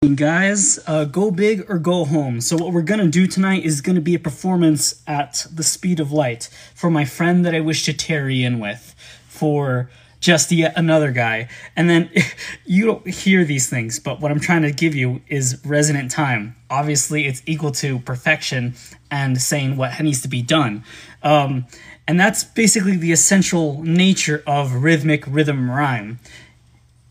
Guys, go big or go home. So what we're gonna do tonight is gonna be a performance at the speed of light for my friend that I wish to tarry in with, for just yet another guy. And then you don't hear these things, but what I'm trying to give you is resonant time. Obviously, it's equal to perfection and saying what needs to be done. And that's basically the essential nature of rhythmic rhythm rhyme.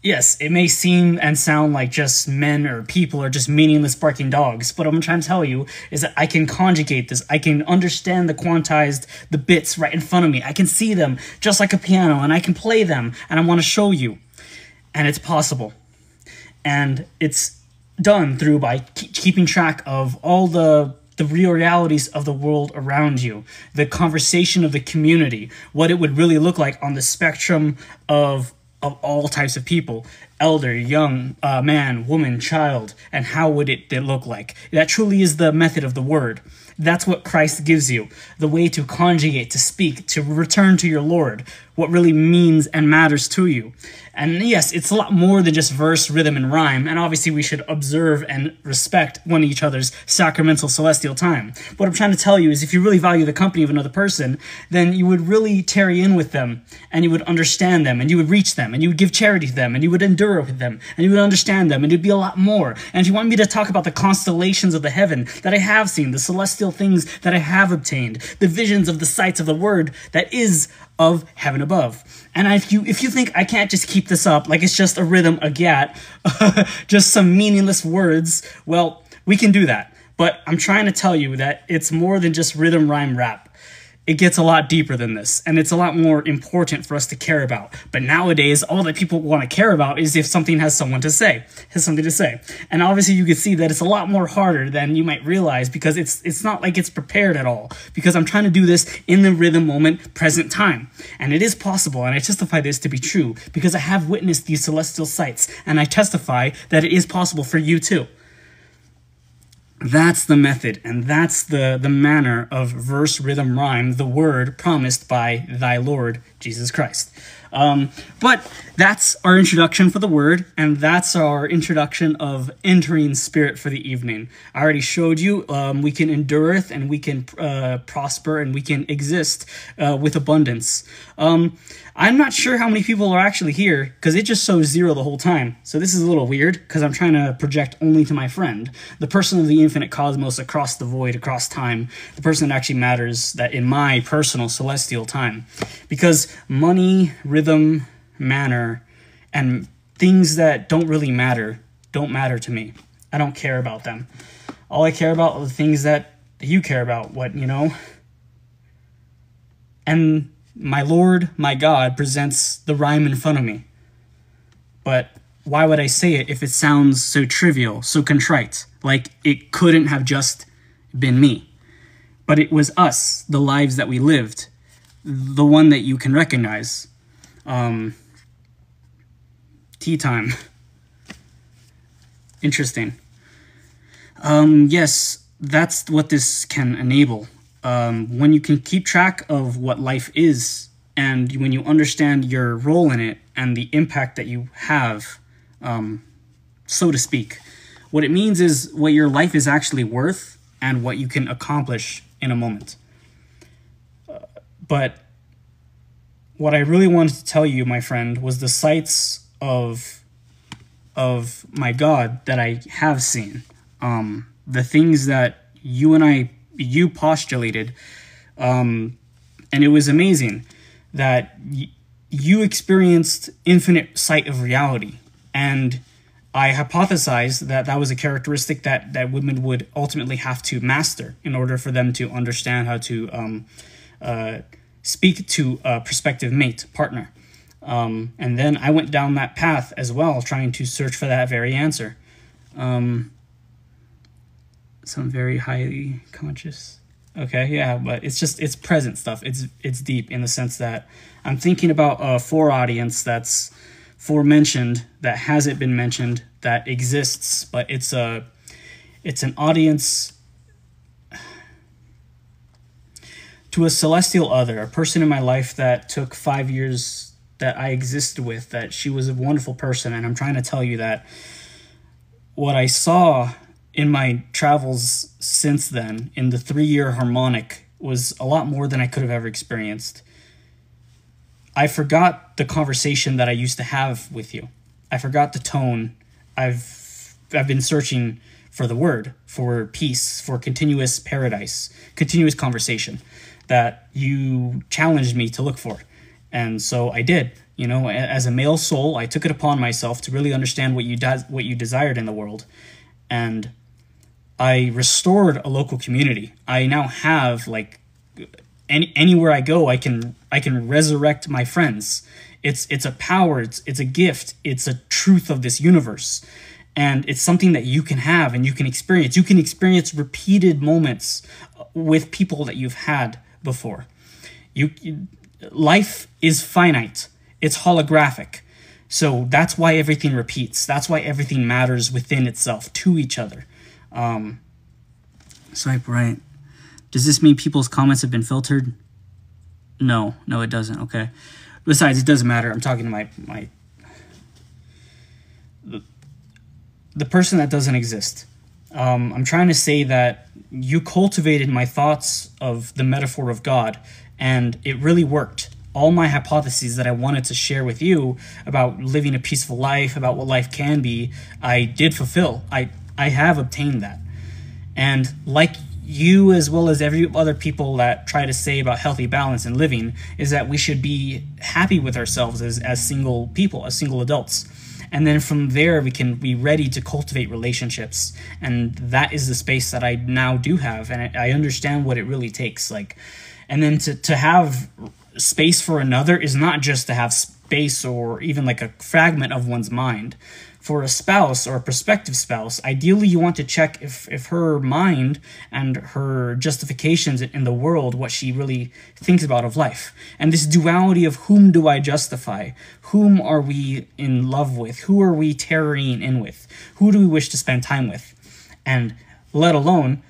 Yes, it may seem and sound like just men or people are just meaningless barking dogs, but what I'm trying to tell you is that I can conjugate this. I can understand the bits right in front of me. I can see them just like a piano, and I can play them, and I want to show you. And it's possible. And it's done through by keeping track of all the real realities of the world around you, the conversation of the community, what it would really look like on the spectrum of all types of people, elder, young, man, woman, child, and how would it look like. That truly is the method of the word. That's what Christ gives you, the way to conjugate, to speak, to return to your Lord, what really means and matters to you. And yes, it's a lot more than just verse, rhythm, and rhyme, and obviously we should observe and respect one each other's sacramental celestial time. What I'm trying to tell you is if you really value the company of another person, then you would really tarry in with them, and you would understand them, and you would reach them, and you would give charity to them, and you would endure with them, and you would understand them, and it'd be a lot more. And if you want me to talk about the constellations of the heaven that I have seen, the celestial things that I have obtained, the visions of the sights of the word that is of heaven above. And if you think I can't just keep this up like it's just a rhythm, a gat, just some meaningless words, well, we can do that. But I'm trying to tell you that it's more than just rhythm, rhyme, rap. It gets a lot deeper than this, and it's a lot more important for us to care about. But nowadays, all that people want to care about is if something has something to say. And obviously, you can see that it's a lot more harder than you might realize, because it's not like it's prepared at all. Because I'm trying to do this in the rhythm moment, present time. And it is possible, and I testify this to be true, because I have witnessed these celestial sights, and I testify that it is possible for you too. That's the method, and that's the manner of verse, rhythm, rhyme, the word promised by thy Lord, Jesus Christ. But that's our introduction for the word, and that's our introduction of entering spirit for the evening. I already showed you we can endureth, and we can prosper, and we can exist with abundance. I'm not sure how many people are actually here, because it just shows 0 the whole time. So this is a little weird, because I'm trying to project only to my friend, the person of the infinite cosmos across the void, across time, the person that actually matters that in my personal celestial time. Because money, rhythm, manner, and things that don't really matter don't matter to me. I don't care about them. All I care about are the things that you care about, And my Lord, my God, presents the rhyme in front of me. But why would I say it if it sounds so trivial, so contrite, like it couldn't have just been me? But it was us, the lives that we lived, the one that you can recognize. Tea time. Interesting. Yes, that's what this can enable. When you can keep track of what life is, and when you understand your role in it and the impact that you have, so to speak, what it means is what your life is actually worth and what you can accomplish in a moment. But what I really wanted to tell you, my friend, was the sights of my God that I have seen. The things that you postulated, and it was amazing that you experienced infinite sight of reality, and I hypothesized that that was a characteristic that women would ultimately have to master in order for them to understand how to speak to a prospective mate, partner. And then I went down that path as well, trying to search for that very answer. Some very highly conscious. Okay, yeah, but it's present stuff. It's deep in the sense that I'm thinking about a foreaudience that's forementioned, that hasn't been mentioned, that exists, but it's an audience to a celestial other, a person in my life that took 5 years that I existed with, that she was a wonderful person, and I'm trying to tell you that what I saw in my travels since then, in the 3-year Harmonic, was a lot more than I could have ever experienced. I forgot the conversation that I used to have with you. I forgot the tone. I've been searching for the word, for peace, for continuous paradise, continuous conversation that you challenged me to look for. And so I did. You know, as a male soul, I took it upon myself to really understand what you desired in the world. And I restored a local community. I now have, like, anywhere I go, I can resurrect my friends. It's a power, it's a gift, it's a truth of this universe. And it's something that you can have and you can experience. You can experience repeated moments with people that you've had before. Life is finite. It's holographic. So that's why everything repeats. That's why everything matters within itself to each other. Swipe right. Does this mean people's comments have been filtered? No, it doesn't. Okay. Besides, it doesn't matter. I'm talking to the person that doesn't exist. I'm trying to say that you cultivated my thoughts of the metaphor of God, and it really worked. All my hypotheses that I wanted to share with you about living a peaceful life, about what life can be, I did fulfill. I have obtained that. And like you, as well as every other people that try to say about healthy balance and living, is that we should be happy with ourselves as single people, as single adults. And then from there, we can be ready to cultivate relationships. And that is the space that I now do have. And I understand what it really takes. And then to have space for another is not just to have space or even like a fragment of one's mind. For a spouse or a prospective spouse, ideally you want to check if her mind and her justifications in the world, what she really thinks about of life. And this duality of whom do I justify? Whom are we in love with? Who are we tarrying in with? Who do we wish to spend time with? And let alone,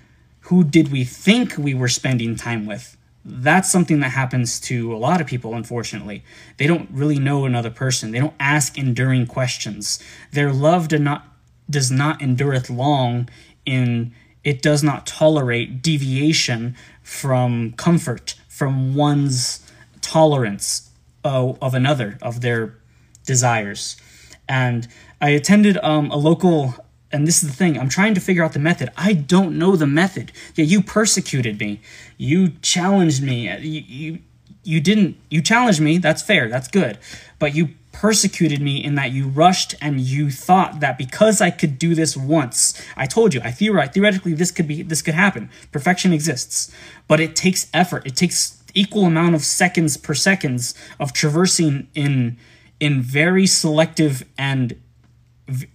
who did we think we were spending time with? That's something that happens to a lot of people, unfortunately. They don't really know another person. They don't ask enduring questions. Their love does not endureth long in it does not tolerate deviation from comfort, from one's tolerance of another, of their desires. And I attended a local... And this is the thing, I'm trying to figure out the method. I don't know the method. Yeah, you persecuted me. You challenged me. You challenged me, that's fair, that's good. But you persecuted me in that you rushed and you thought that because I could do this once, I told you, theoretically this could happen. Perfection exists. But it takes effort. It takes equal amount of seconds per seconds of traversing in very selective, and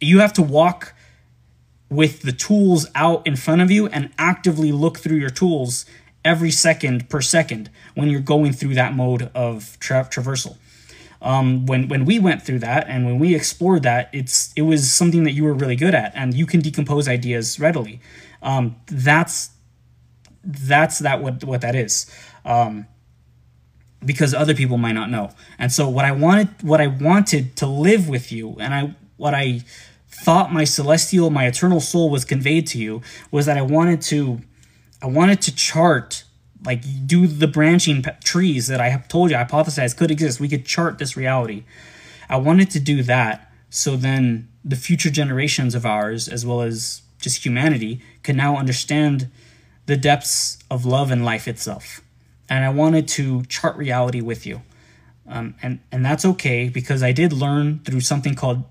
you have to walk with the tools out in front of you and actively look through your tools every second per second when you're going through that mode of traversal. When we went through that and when we explored that, it was something that you were really good at, and you can decompose ideas readily. That's what that is. Because other people might not know. And so what I wanted to live with you, and what I thought my eternal soul was conveyed to you, was that I wanted to chart, like, do the branching trees that I have told you, I hypothesized could exist. We could chart this reality. I wanted to do that so then the future generations of ours, as well as just humanity, can now understand the depths of love and life itself. And I wanted to chart reality with you. And that's okay, because I did learn through something called,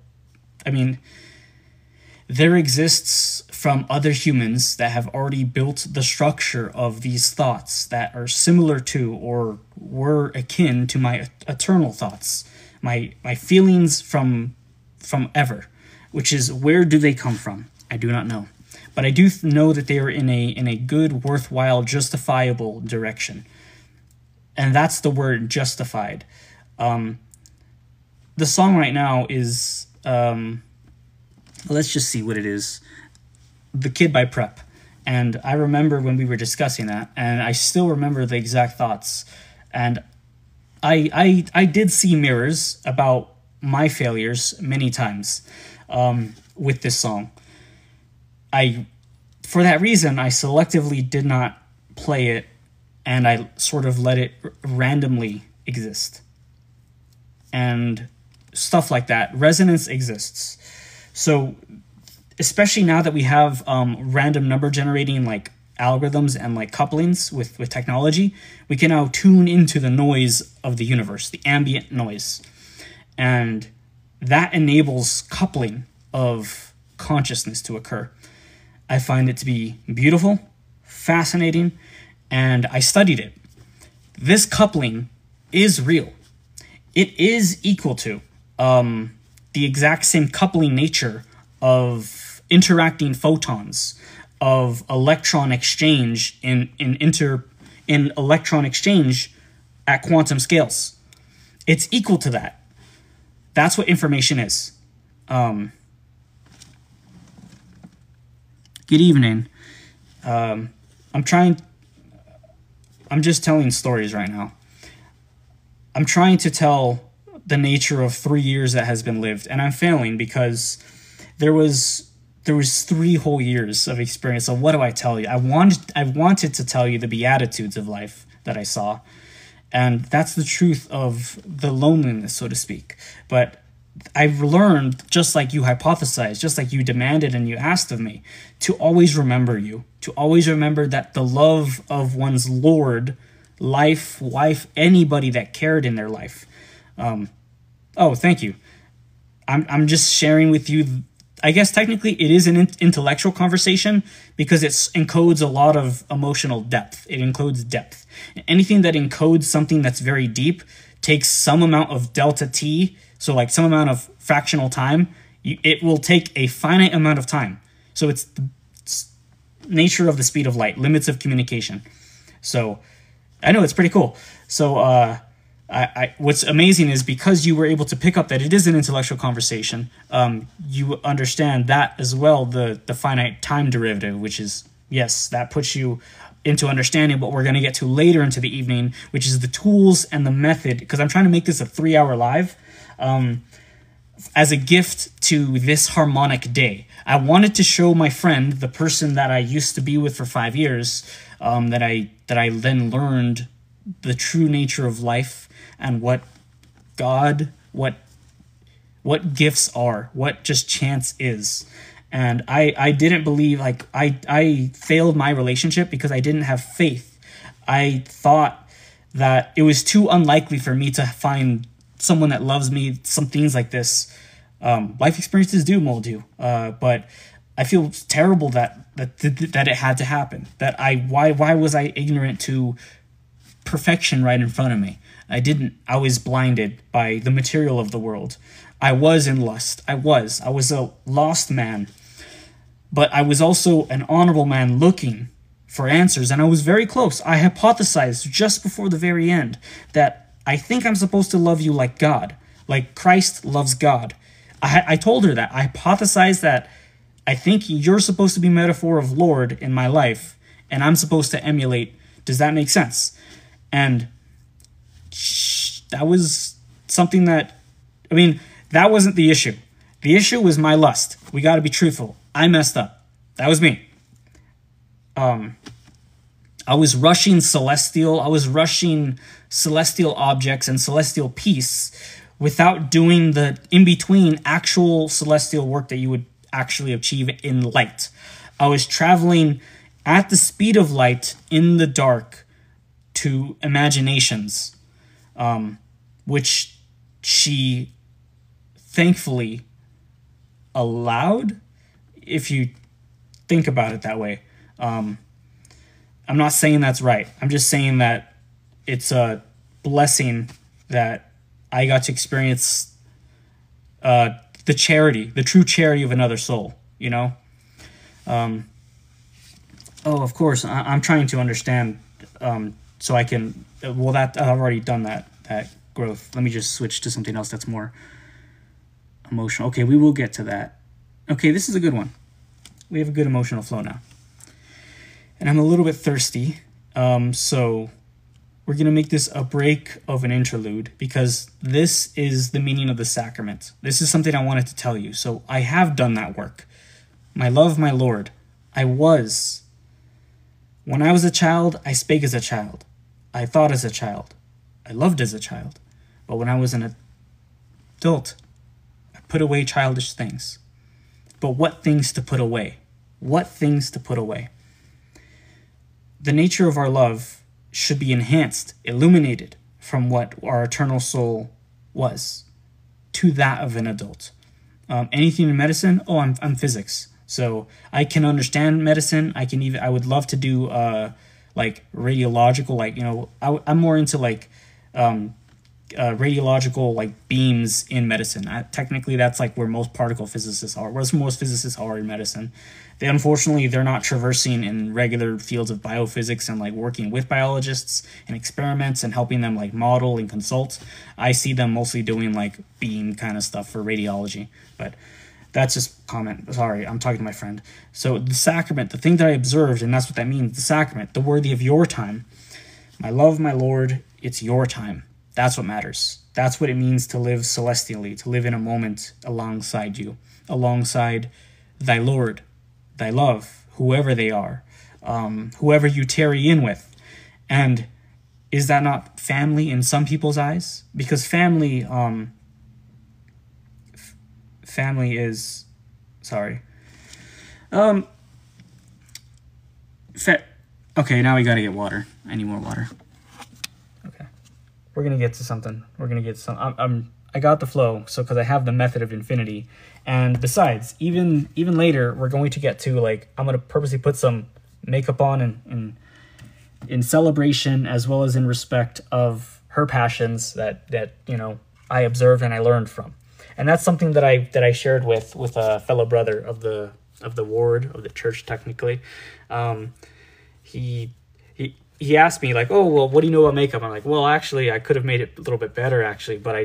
there exists from other humans that have already built the structure of these thoughts that are similar to or were akin to my eternal thoughts, my feelings from ever, which is, where do they come from? I do not know. But I do know that they are in a good, worthwhile, justifiable direction. And that's the word, justified. The song right now is... let's just see what it is. The Kid by Prep. And I remember when we were discussing that, and I still remember the exact thoughts. And I did see mirrors about my failures many times with this song. for that reason, I selectively did not play it, and I sort of let it randomly exist. And stuff like that. Resonance exists. So, especially now that we have random number generating like algorithms and like couplings with technology, we can now tune into the noise of the universe, the ambient noise. And that enables coupling of consciousness to occur. I find it to be beautiful, fascinating, and I studied it. This coupling is real. It is equal to the exact same coupling nature of interacting photons, of electron exchange in electron exchange at quantum scales. It's equal to that. That's what information is. Good evening. I'm just telling stories right now. I'm trying to tell the nature of 3 years that has been lived, and I'm failing because there was 3 whole years of experience. So what do I tell you? I wanted to tell you the beatitudes of life that I saw, and that's the truth of the loneliness, so to speak. But I've learned, just like you hypothesized, just like you demanded and you asked of me, to always remember you, to always remember that the love of one's Lord, life, wife, anybody that cared in their life. Oh, thank you. I'm just sharing with you. I guess technically it is an intellectual conversation because it encodes a lot of emotional depth. It encodes depth. Anything that encodes something that's very deep takes some amount of delta t, so like some amount of fractional time. It will take a finite amount of time. So it's the nature of the speed of light, limits of communication. So I know it's pretty cool. So what's amazing is because you were able to pick up that it is an intellectual conversation, you understand that as well, the finite time derivative, which is, yes, that puts you into understanding what we're going to get to later into the evening, which is the tools and the method, because I'm trying to make this a 3-hour live as a gift to this harmonic day. I wanted to show my friend, the person that I used to be with for 5 years, that I then learned the true nature of life and what God, what gifts are, what just chance is. And I didn't believe, like, I failed my relationship because I didn't have faith. I thought that it was too unlikely for me to find someone that loves me, some things like this. Life experiences do mold you, but I feel terrible that it had to happen. That why was I ignorant to perfection right in front of me? I was blinded by the material of the world. I was in lust. I was a lost man, but I was also an honorable man looking for answers, and I was very close. I hypothesized just before the very end that I think I'm supposed to love you like God, like Christ loves God. I told her that. I hypothesized that I think you're supposed to be metaphor of Lord in my life, and I'm supposed to emulate. Does that make sense? And that was something that, I mean, that wasn't the issue. The issue was my lust. We got to be truthful. I messed up. That was me. I was rushing celestial objects and celestial peace without doing the in-between actual celestial work that you would actually achieve in light. I was traveling at the speed of light in the dark to imaginations, which she thankfully allowed, if you think about it that way. I'm not saying that's right. I'm just saying that it's a blessing that I got to experience the charity, the true charity of another soul, you know? Oh, of course, I'm trying to understand so I can, well, that I've already done that growth. Let me just switch to something else that's more emotional. Okay, we will get to that. Okay, this is a good one. We have a good emotional flow now. And I'm a little bit thirsty, so we're going to make this a break of an interlude because this is the meaning of the sacrament. This is something I wanted to tell you. So I have done that work. My love, my Lord, I was. When I was a child, I spake as a child. I thought as a child. I loved as a child. But when I was an adult, I put away childish things. But what things to put away? What things to put away? The nature of our love should be enhanced, illuminated from what our eternal soul was to that of an adult. Anything in medicine? Oh, I'm physics. So I can understand medicine. I would love to do like radiological, like, you know, I'm more into like radiological like beams in medicine. Technically, that's like where most particle physicists are, where most physicists are in medicine. Unfortunately, they're not traversing in regular fields of biophysics and like working with biologists and experiments and helping them like model and consult. I see them mostly doing like beam kind of stuff for radiology, but that's just comment. Sorry, I'm talking to my friend. So the sacrament, the thing that I observed, and that's what that means, the sacrament, the worthy of your time. My love, my Lord, it's your time. That's what matters. That's what it means to live celestially, to live in a moment alongside you, alongside thy Lord, thy love, whoever they are, whoever you tarry in with. And is that not family in some people's eyes? Because family, family is, sorry. Okay, now we gotta get water. I need more water. Okay, we're gonna get to something. I got the flow, so because I have the method of infinity, and besides, even later, we're going to get to like I'm gonna purposely put some makeup on in celebration as well as in respect of her passions that you know I observed and I learned from, and that's something that I shared with a fellow brother of the ward of the church technically. He asked me like, oh, well, what do you know about makeup? I'm like, well, actually, I could have made it a little bit better, actually, but I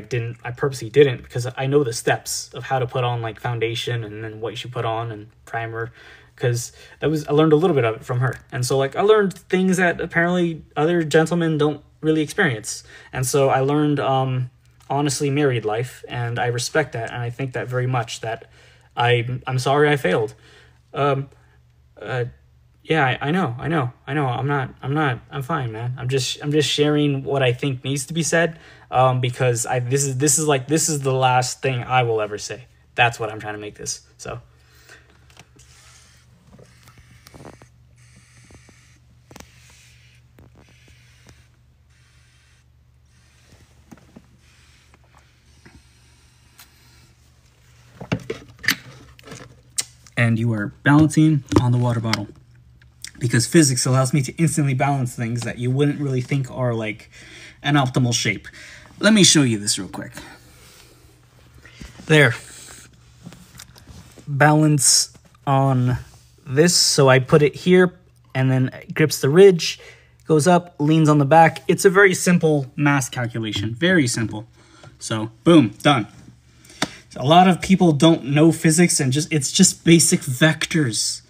purposely didn't because I know the steps of how to put on like foundation and then what you should put on and primer, because I learned a little bit of it from her. And so like I learned things that apparently other gentlemen don't really experience. And so I learned honestly married life, and I respect that, and I think that very much that I'm sorry I failed. Yeah, I know. I'm fine, man. I'm just sharing what I think needs to be said, because this is the last thing I will ever say. That's what I'm trying to make this. So. And you are balancing on the water bottle, because physics allows me to instantly balance things that you wouldn't really think are like an optimal shape. Let me show you this real quick. There. Balance on this. So I put it here and then it grips the ridge, goes up, leans on the back. It's a very simple mass calculation. Very simple. So boom, done. So a lot of people don't know physics and it's just basic vectors.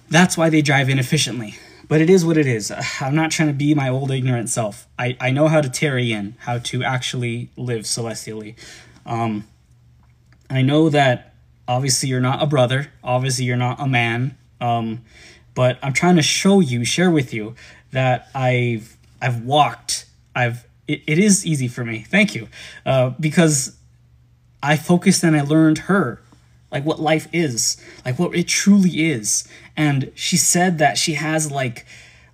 That's why they drive inefficiently. But it is what it is. I'm not trying to be my old ignorant self. I know how to tarry in, how to actually live celestially. I know that obviously you're not a brother. Obviously you're not a man. But I'm trying to share with you that I've walked. It is easy for me. Thank you. Because I focused and I learned her. Like what life is, like what it truly is. And she said that she has like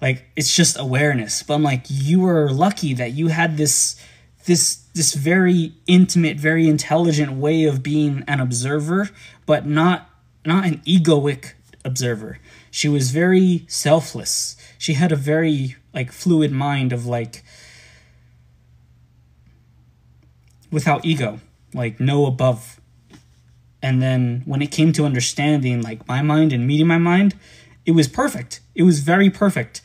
it's just awareness. But I'm like, you are lucky that you had this very intimate, very intelligent way of being an observer, but not an egoic observer. She was very selfless. She had a very like fluid mind of like without ego, like no above. And then when it came to understanding like my mind and meeting my mind, it was perfect. It was very perfect,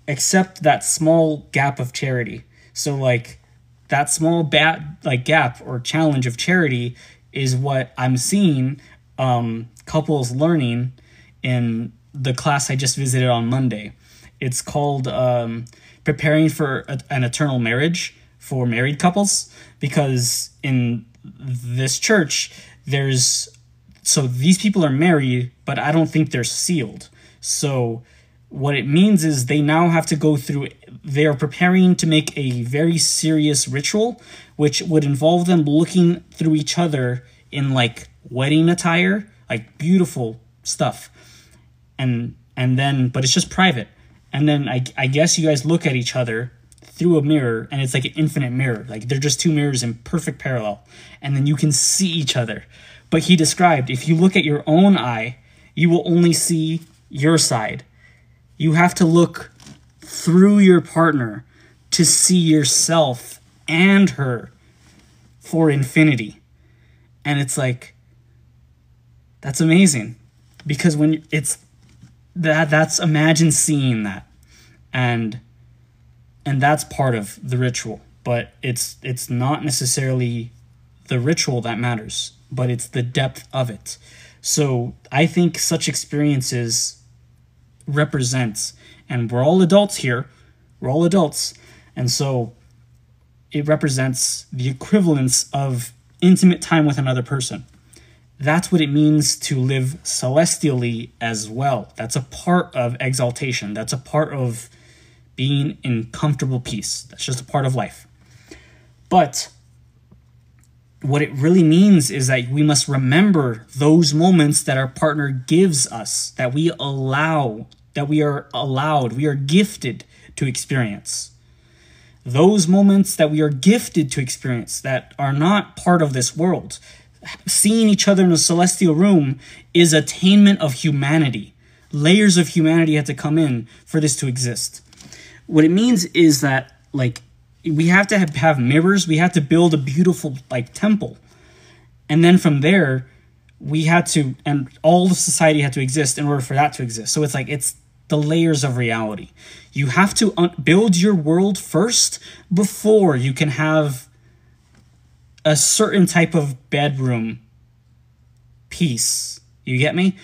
except that small gap of charity. So like that small gap or challenge of charity is what I'm seeing couples learning in the class I just visited on Monday. It's called Preparing for an Eternal Marriage for Married Couples, because in this church, there's So these people are married, but I don't think they're sealed. So what it means is they now have to go through, they are preparing to make a very serious ritual, which would involve them looking through each other in like wedding attire, like beautiful stuff. And then, but it's just private. And then I guess you guys look at each other through a mirror, and it's like an infinite mirror. Like they're just two mirrors in perfect parallel. And then you can see each other. But he described, if you look at your own eye, you will only see your side. You have to look through your partner to see yourself and her for infinity. And it's like, that's amazing. Because when it's that's imagine seeing that. And that's part of the ritual. But it's not necessarily the ritual that matters, but it's the depth of it. So I think such experiences represents, and we're all adults here, we're all adults, and so it represents the equivalence of intimate time with another person. That's what it means to live celestially as well. That's a part of exaltation. That's a part of being in comfortable peace. That's just a part of life. But what it really means is that we must remember those moments that our partner gives us, that we are gifted to experience. Those moments that we are gifted to experience that are not part of this world. Seeing each other in a celestial room is attainment of humanity. Layers of humanity had to come in for this to exist. What it means is that, like, we have to have mirrors. We have to build a beautiful, like, temple. And then from there, we had to, and all of society had to exist in order for that to exist. So it's like, it's the layers of reality. You have to build your world first before you can have a certain type of bedroom peace. You get me?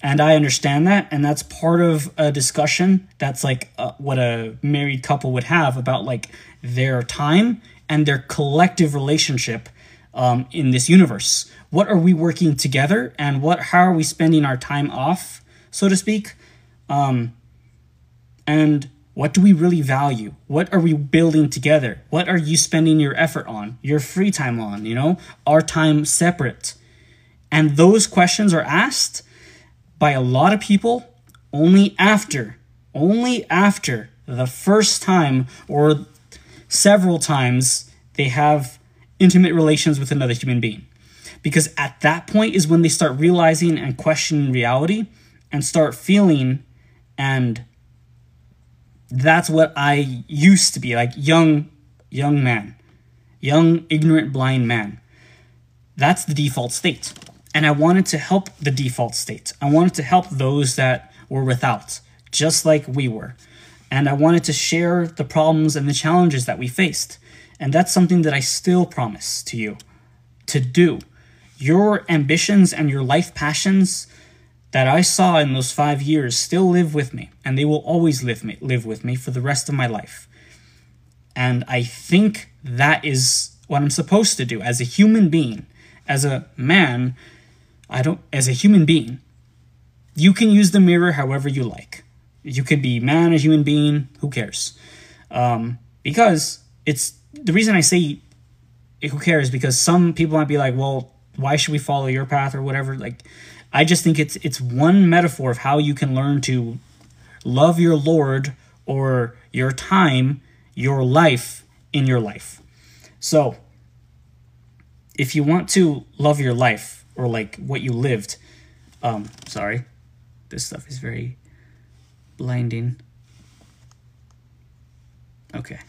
And I understand that, and that's part of a discussion that's like what a married couple would have about like their time and their collective relationship in this universe. What are we working together, and how are we spending our time off, so to speak? And what do we really value? What are we building together? What are you spending your effort on, your free time on, our time separate? And those questions are asked by a lot of people only after the first time or several times they have intimate relations with another human being. Because at that point is when they start realizing and questioning reality and start feeling, and that's what I used to be, like young man, young, ignorant, blind man. That's the default state. And I wanted to help the default state. I wanted to help those that were without, just like we were. And I wanted to share the problems and the challenges that we faced. And that's something that I still promise to you to do. Your ambitions and your life passions that I saw in those 5 years still live with me. And they will always live with me for the rest of my life. And I think that is what I'm supposed to do as a human being. As a man, as a human being, you can use the mirror however you like. You could be man, a human being, who cares? Because it's, the reason I say who cares, because some people might be like, well, why should we follow your path or whatever? Like, I just think it's one metaphor of how you can learn to love your Lord or your time, your life in your life. So if you want to love your life, or like what you lived, sorry, this stuff is very blinding. Okay.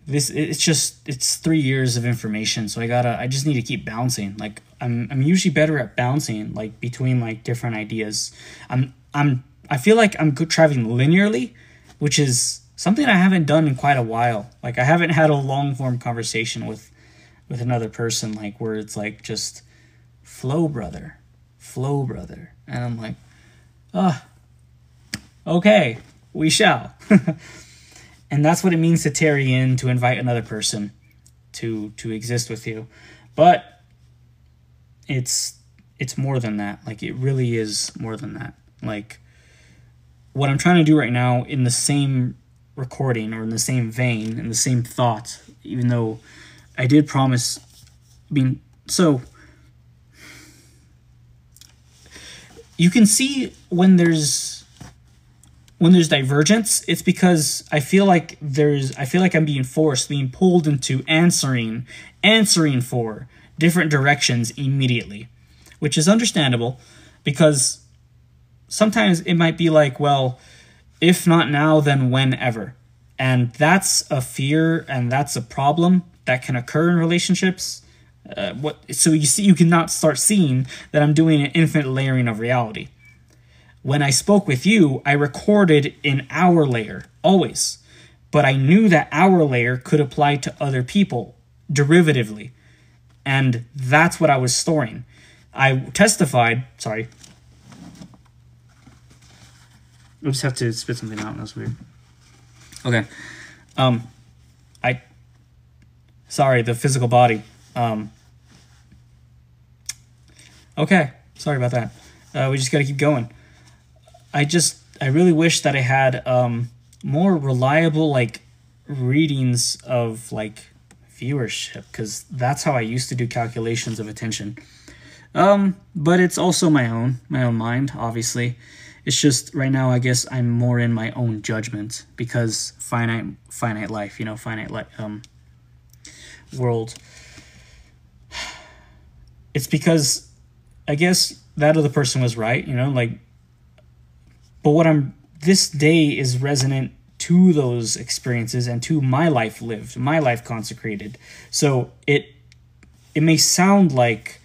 It's 3 years of information, so I just need to keep bouncing. Like I'm usually better at bouncing, like between like different ideas. I feel like I'm good traveling linearly, which is something I haven't done in quite a while. Like I haven't had a long form conversation with another person, like where it's like just flow brother. And I'm like, okay, we shall. And that's what it means to tarry in, to invite another person to exist with you. But it's more than that. Like, it really is more than that. Like, what I'm trying to do right now in the same recording, or in the same vein, in the same thought, even though I did promise, so you can see when there's divergence, it's because I feel like I'm being pulled into answering for different directions immediately, which is understandable, because sometimes it might be like, well, if not now, then whenever. And that's a fear, and that's a problem that can occur in relationships. So you cannot start seeing that I'm doing an infinite layering of reality. When I spoke with you, I recorded in our layer, always. But I knew that our layer could apply to other people, derivatively. And that's what I was storing. I testified, sorry. I just have to spit something out, that's weird. Okay. Sorry, the physical body. Okay, sorry about that. We just gotta keep going. I really wish that I had more reliable, like, readings of, like, viewership, because that's how I used to do calculations of attention. But it's also my own mind, obviously. It's just right now, I guess I'm more in my own judgment, because finite life, world. It's because I guess that other person was right, like. But this day is resonant to those experiences and to my life lived, my life consecrated. So it may sound like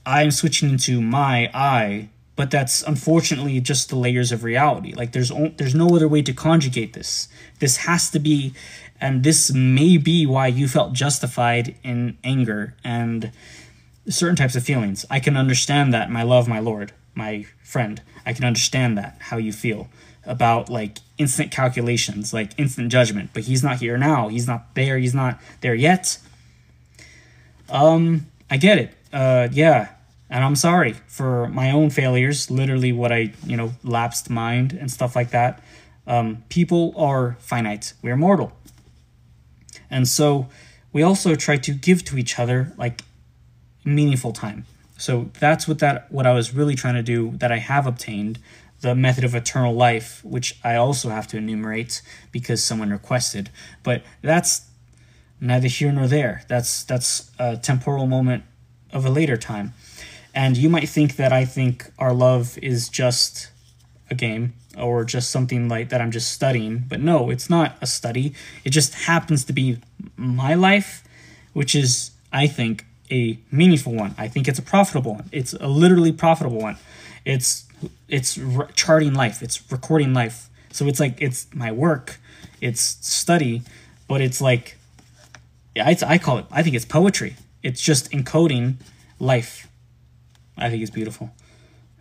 I'm switching into my I, but that's unfortunately just the layers of reality. Like, there's no other way to conjugate this. This has to be, and this may be why you felt justified in anger and certain types of feelings. I can understand that, my love, my Lord, my friend. I can understand that, how you feel about, like, instant calculations, like instant judgment. But he's not here now. He's not there. He's not there yet. I get it. Yeah. And I'm sorry for my own failures, literally what I, lapsed mind and stuff like that. People are finite. We're mortal. And so we also try to give to each other, like, meaningful time. So that's what I was really trying to do, that I have obtained, the method of eternal life, which I also have to enumerate because someone requested. But that's neither here nor there. That's a temporal moment of a later time. And you might think that I think our love is just a game, or just something like that I'm just studying. But no, it's not a study. It just happens to be my life, which is, I think, a meaningful one. I think it's a profitable one. It's a literally profitable one. It's charting life. It's recording life. So it's like, it's my work. It's study, but it's like, I think it's poetry. It's just encoding life. I think it's beautiful.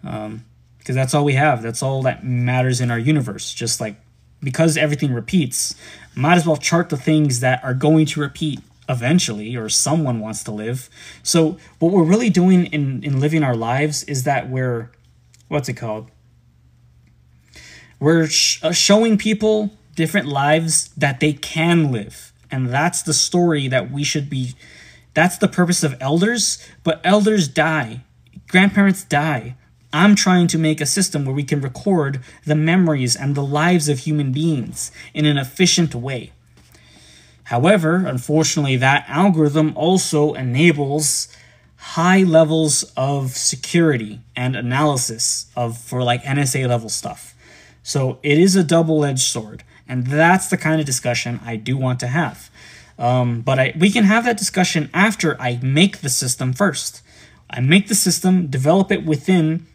Because that's all we have. That's all that matters in our universe. Just like, because everything repeats, might as well chart the things that are going to repeat eventually, or someone wants to live. So what we're really doing in living our lives is that we're, we're showing people different lives that they can live. And that's the story that we should be, that's the purpose of elders. But elders die. Grandparents die. I'm trying to make a system where we can record the memories and the lives of human beings in an efficient way. However, unfortunately, that algorithm also enables high levels of security and analysis for like NSA level stuff. So it is a double-edged sword, and that's the kind of discussion I do want to have. But we can have that discussion after I make the system first. I make the system, develop it within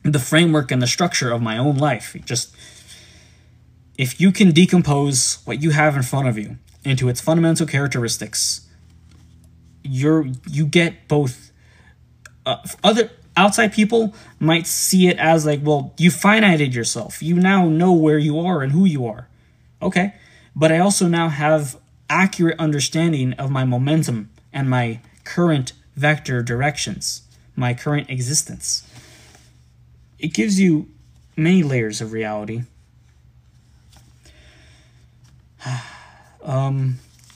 the framework and the structure of my own life. Just, if you can decompose what you have in front of you into its fundamental characteristics, you get both. Other outside people might see it as like, well, you finited yourself. You now know where you are and who you are. Okay, but I also now have accurate understanding of my momentum and my current vector directions, my current existence. It gives you many layers of reality.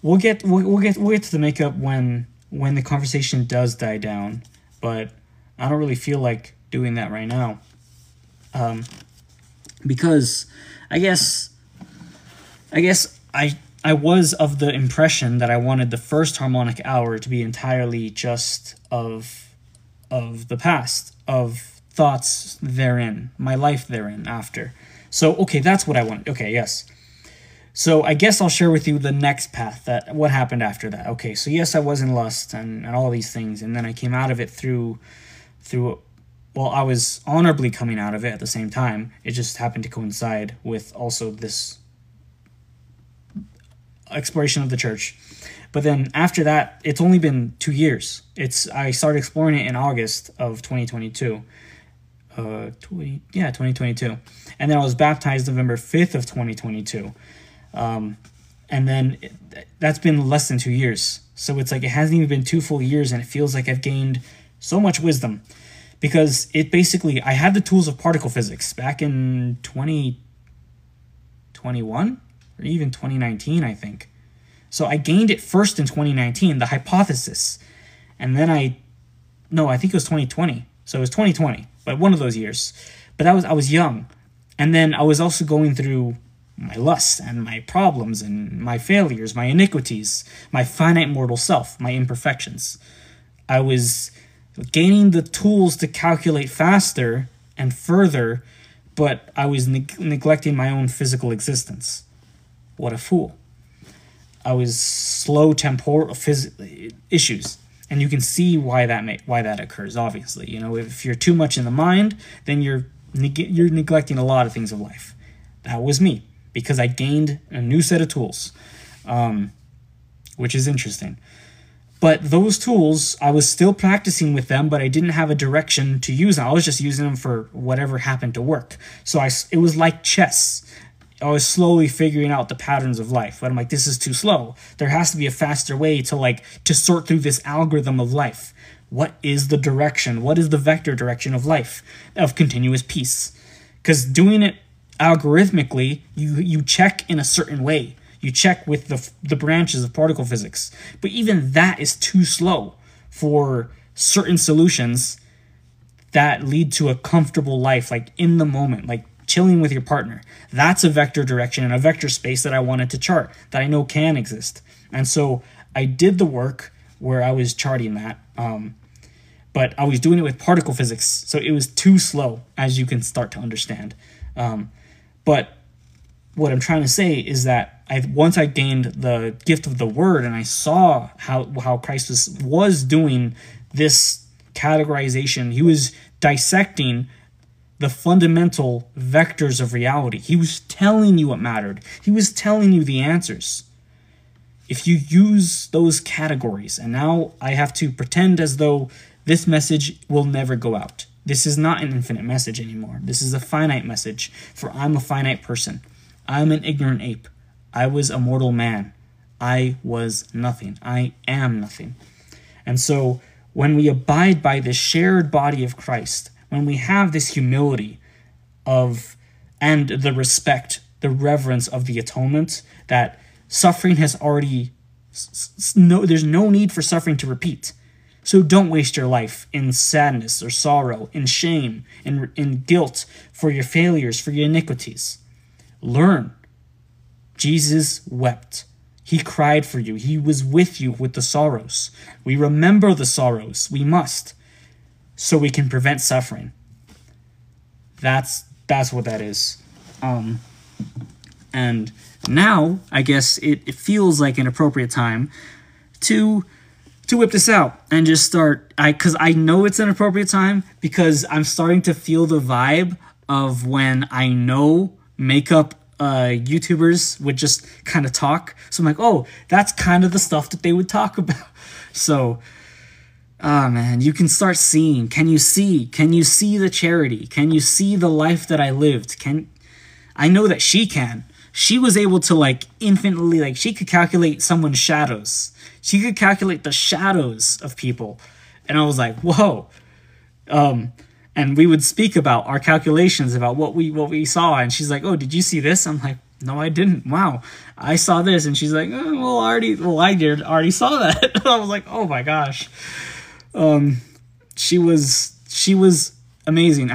We'll get to the makeup when the conversation does die down, but I don't really feel like doing that right now. Because I guess I was of the impression that I wanted the first harmonic hour to be entirely just of the past, of thoughts therein, my life therein after. So, okay, that's what I want. Okay, yes. So I guess I'll share with you the next path, that what happened after that. Okay, so yes, I was in lust and all these things, and then I came out of it through well, I was honorably coming out of it at the same time. It just happened to coincide with also this exploration of the church. But then after that, it's only been 2 years. I started exploring it in August of 2022. 2022. And then I was baptized November 5th of 2022. And then that's been less than 2 years. So it's like it hasn't even been 2 full years, and it feels like I've gained so much wisdom. Because it basically, I had the tools of particle physics back in 2021 or even 2019, I think. So I gained it first in 2019, the hypothesis. And then I think it was 2020. So it was 2020, but one of those years. But I was young. And then I was also going through my lusts and my problems and my failures, my iniquities, my finite mortal self, my imperfections. I was gaining the tools to calculate faster and further, but I was neglecting my own physical existence. What a fool. I was slow temporal issues, and you can see why that occurs, obviously. You know, if you're too much in the mind, then you're neglecting a lot of things of life. That was me, because I gained a new set of tools, which is interesting. But those tools, I was still practicing with them, but I didn't have a direction to use them. I was just using them for whatever happened to work. So it was like chess. I was slowly figuring out the patterns of life. But I'm like, this is too slow. There has to be a faster way to sort through this algorithm of life. What is the direction? What is the vector direction of life, of continuous peace? Because doing it algorithmically, you check in a certain way. You check with the branches of particle physics. But even that is too slow for certain solutions that lead to a comfortable life, like in the moment, like chilling with your partner. That's a vector direction and a vector space that I wanted to chart, that I know can exist. And so I did the work where I was charting that, but I was doing it with particle physics, so it was too slow, as you can start to understand. But what I'm trying to say is that once I gained the gift of the word and I saw how Christ was doing this categorization, he was dissecting the fundamental vectors of reality. He was telling you what mattered. He was telling you the answers. If you use those categories, and now I have to pretend as though this message will never go out. This is not an infinite message anymore. This is a finite message, for I'm a finite person. I'm an ignorant ape. I was a mortal man. I was nothing. I am nothing. And so when we abide by the shared body of Christ, when we have this humility and the respect, the reverence of the atonement, that suffering has already, there's no need for suffering to repeat. So don't waste your life in sadness or sorrow, in shame, in guilt for your failures, for your iniquities. Learn. Jesus wept. He cried for you. He was with you with the sorrows. We remember the sorrows. We must, so we can prevent suffering. That's what that is. And now, I guess it feels like an appropriate time to whip this out and just start. Because I know it's an appropriate time, because I'm starting to feel the vibe of when I know makeup YouTubers would just kind of talk. So I'm like, oh, that's kind of the stuff that they would talk about. So, man, you can start seeing. Can you see the charity? Can you see the life that I lived? I know that she can. she was able to like infinitely, like she could calculate someone's shadows. She could calculate the shadows of people. And I was like, whoa. And we would speak about our calculations about what we saw. And she's like, oh, did you see this? I'm like, no, I didn't. Wow. I saw this. And she's like, oh, well, I already saw that. I was like, oh my gosh. She was amazing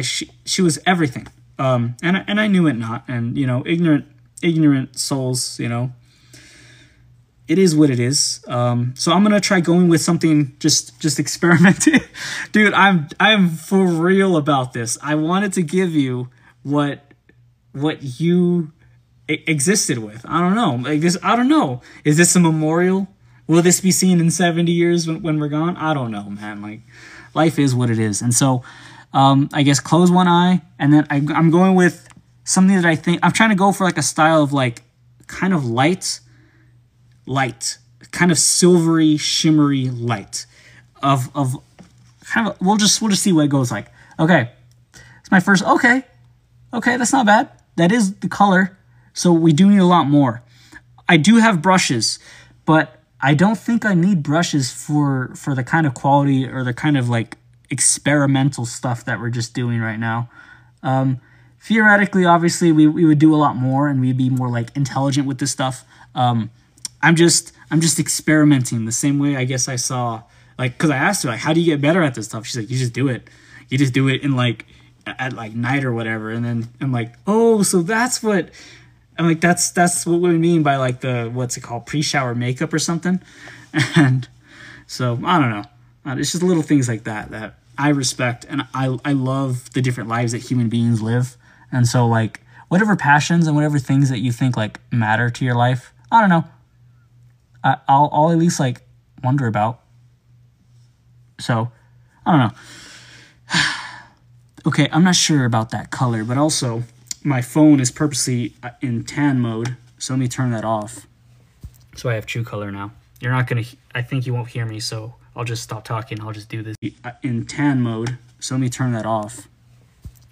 she was everything. And I knew it not. And, you know, ignorant souls, you know, it is what it is. So I'm gonna try going with something just experimenting. Dude, I'm for real about this. I wanted to give you what you existed with. I don't know. Like this, I don't know. Is this a memorial? Will this be seen in 70 years when we're gone? I don't know, man. Like, life is what it is. And so, I guess close one eye, and then I'm going with something that I think, I'm trying to go for like a style of like kind of light, kind of silvery, shimmery light of kind of, we'll just see what it goes like. Okay. It's my first, okay, that's not bad. That is the color. So we do need a lot more. I do have brushes, but I don't think I need brushes for the kind of quality or the kind of like experimental stuff that we're just doing right now. Theoretically, obviously, we would do a lot more and we'd be more like intelligent with this stuff. I'm just experimenting the same way I guess I saw, like, because I asked her, like, how do you get better at this stuff? She's like, you just do it. You just do it in like at like night or whatever. And then I'm like, oh, so that's what. I'm like, that's what we mean by like the, what's it called, pre-shower makeup or something. And so I don't know. It's just little things like that I respect, and I love the different lives that human beings live. And so like whatever passions and whatever things that you think like matter to your life, I don't know, I'll at least like wonder about. So I don't know. Okay, I'm not sure about that color, but also my phone is purposely in tan mode, so let me turn that off. So I have true color now. You're not gonna, I think you won't hear me, so I'll just stop talking. I'll just do this. In tan mode, so let me turn that off.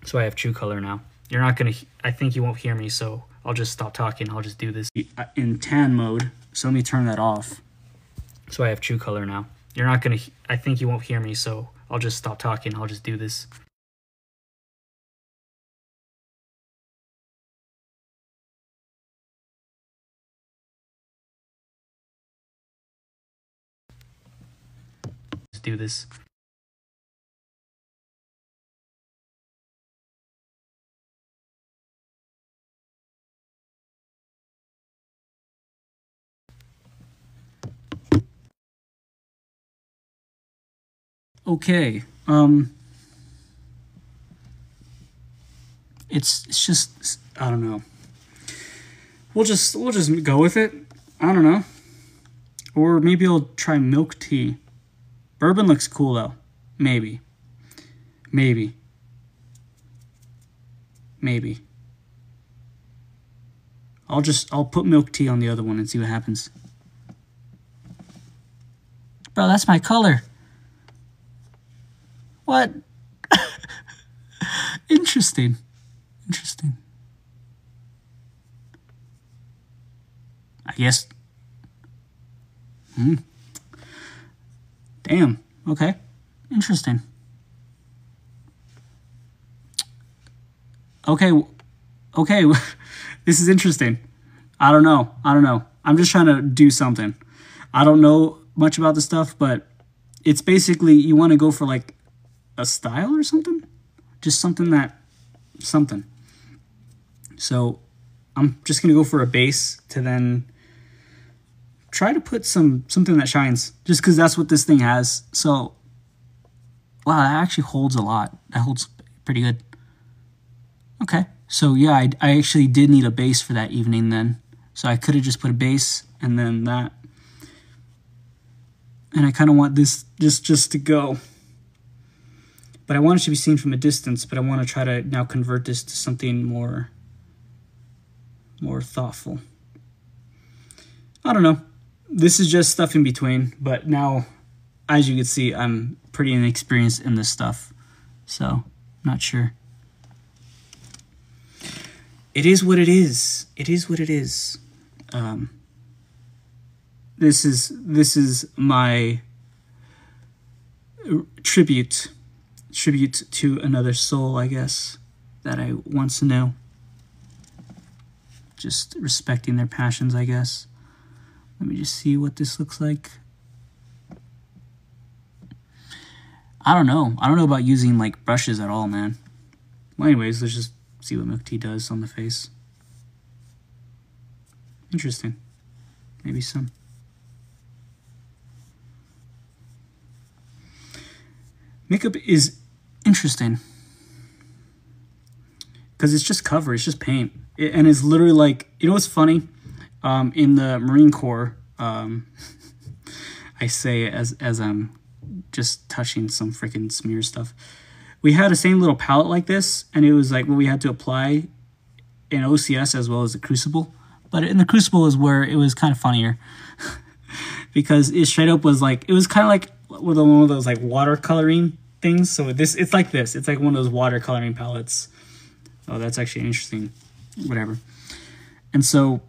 So I have true color now. You're not gonna, I think you won't hear me, so I'll just stop talking. I'll just do this. In tan mode, so let me turn that off. So I have true color now. You're not gonna, I think you won't hear me, so I'll just stop talking. I'll just do this. Do this. Okay. It's just, I don't know. We'll just go with it. I don't know. Or maybe I'll try milk tea. Bourbon looks cool though. Maybe. I'll put milk tea on the other one and see what happens. Bro, that's my color. What? Interesting. I guess. Damn. Okay. Interesting. Okay. This is interesting. I don't know. I'm just trying to do something. I don't know much about this stuff, but it's basically you want to go for like a style or something. Just something. So I'm just going to go for a base to then try to put something that shines, just because that's what this thing has. So, wow, that actually holds a lot. That holds pretty good. Okay, so yeah, I actually did need a base for that evening then. So I could have just put a base and then that. And I kind of want this just to go. But I want it to be seen from a distance, but I want to try to now convert this to something more thoughtful. I don't know. This is just stuff in between, but now, as you can see, I'm pretty inexperienced in this stuff, so not sure. it is what it is. It is what it is. This is my tribute to another soul, I guess, that I once knew. Just respecting their passions, I guess. Let me just see what this looks like. I don't know. I don't know about using like brushes at all, man. Well, anyways, let's just see what milk tea does on the face. Interesting. Maybe some. Makeup is interesting because it's just cover, it's just paint, and it's literally like, you know what's funny? In the Marine Corps, I say as I'm just touching some freaking smear stuff. We had the same little palette like this, and it was like what we had to apply in OCS as well as the Crucible. But in the Crucible is where it was kind of funnier because it straight up was like, it was kind of like one of those like watercoloring things. So it's like this. It's like one of those watercoloring palettes. Oh, that's actually interesting. Whatever. And so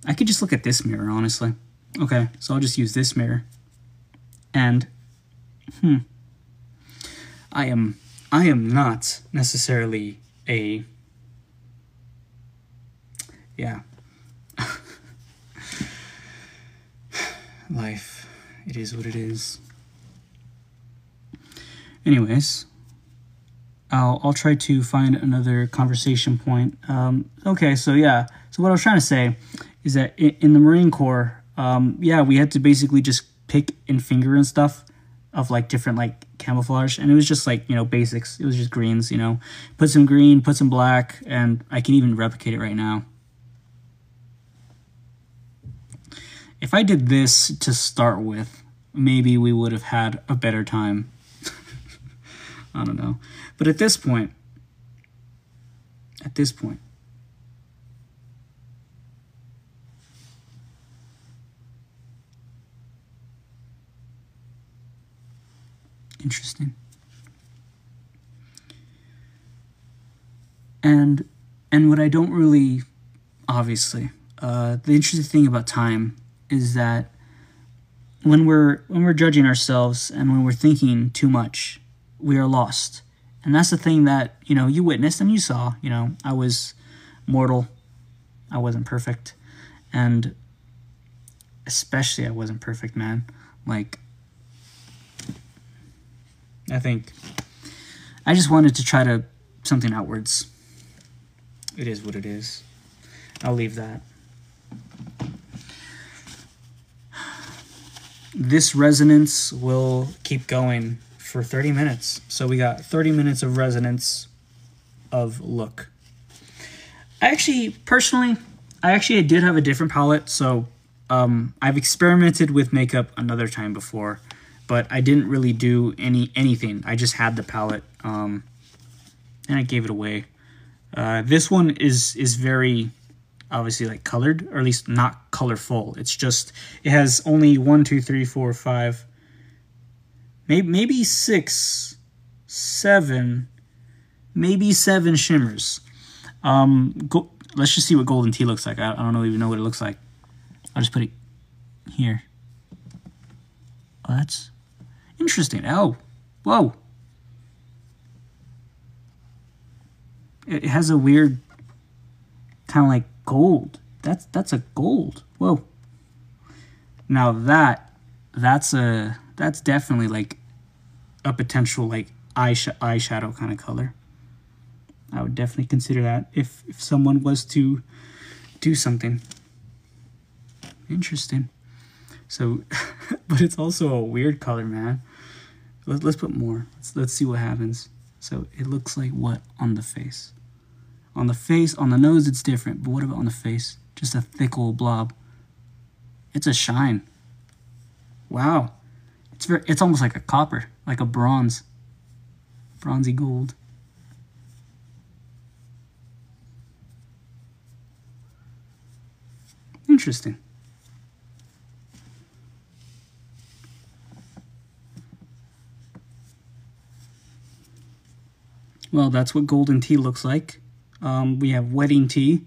I could just look at this mirror, honestly. Okay, so I'll just use this mirror. And I am not necessarily a life. It is what it is. Anyways, I'll try to find another conversation point. Okay, so yeah. So what I was trying to say is that in the Marine Corps, yeah, we had to basically just pick and finger and stuff of like different like camouflage, and it was just like, you know, basics. It was just greens, you know, put some green, put some black, and I can even replicate it right now. If I did this to start with, maybe we would have had a better time. I don't know. But at this point, interesting. And what I don't really, obviously, the interesting thing about time is that when we're judging ourselves and when we're thinking too much, we are lost. And that's the thing that, you know, you witnessed and you saw. You know, I was mortal. I wasn't perfect. And especially I wasn't perfect, man. Like, I think I just wanted to try to something outwards. It is what it is. I'll leave that. This resonance will keep going for 30 minutes. So we got 30 minutes of resonance of look. I did have a different palette. So I've experimented with makeup another time before, but I didn't really do anything. I just had the palette and I gave it away. This one is very obviously like colored, or at least not colorful. It's just, it has only 1, 2, 3, 4, 5, maybe 6, 7, maybe 7 shimmers. Let's just see what golden tea looks like. I don't even know what it looks like. I'll just put it here. Oh, that's interesting. Oh, whoa. It has a weird kind of like gold. That's a gold. Whoa. Now that's definitely like a potential like eyeshadow kind of color. I would definitely consider that if someone was to do something. Interesting. So, but it's also a weird color, man. Let's put more. Let's see what happens. So it looks like what on the face? On the face, on the nose, it's different. But what about on the face? Just a thick old blob. It's a shine. Wow. It's almost like a copper, like a bronze. Bronzy gold. Interesting. Well, that's what golden tea looks like. We have wedding tea.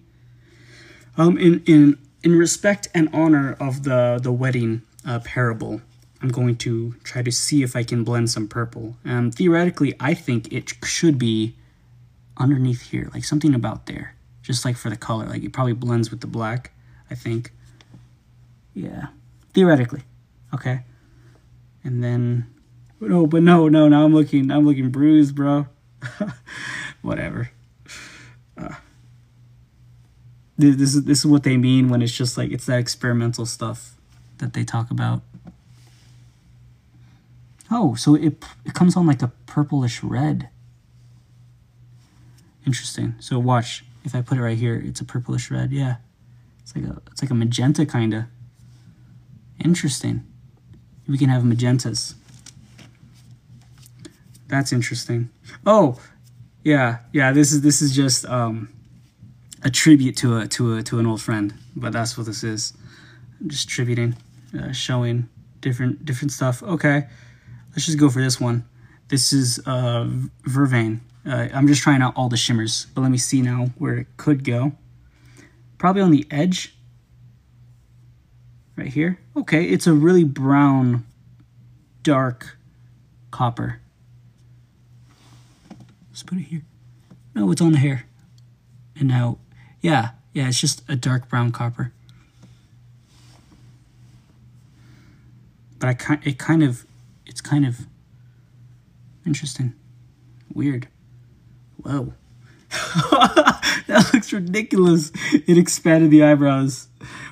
In respect and honor of the wedding parable, I'm going to try to see if I can blend some purple. Theoretically, I think it should be underneath here, like something about there, just like for the color. Like it probably blends with the black, I think. Yeah, theoretically. Okay. And then, no, but no, now I'm looking bruised, bro. Whatever. This is what they mean when it's just like, it's that experimental stuff that they talk about. Oh, so it comes on like a purplish red. Interesting. So watch, if I put it right here, it's a purplish red. Yeah, it's like a magenta kinda. Interesting. We can have magentas. That's interesting. Oh, yeah. This is just a tribute to an old friend, but that's what this is. I'm just tributing, showing different stuff. Okay, let's just go for this one. This is vervain. I'm just trying out all the shimmers, but let me see now where it could go. Probably on the edge, right here. Okay, it's a really brown, dark copper. Let's put it here. No, it's on the hair. And now, yeah, it's just a dark brown copper. But it's kind of interesting. Weird. Whoa. That looks ridiculous. It expanded the eyebrows.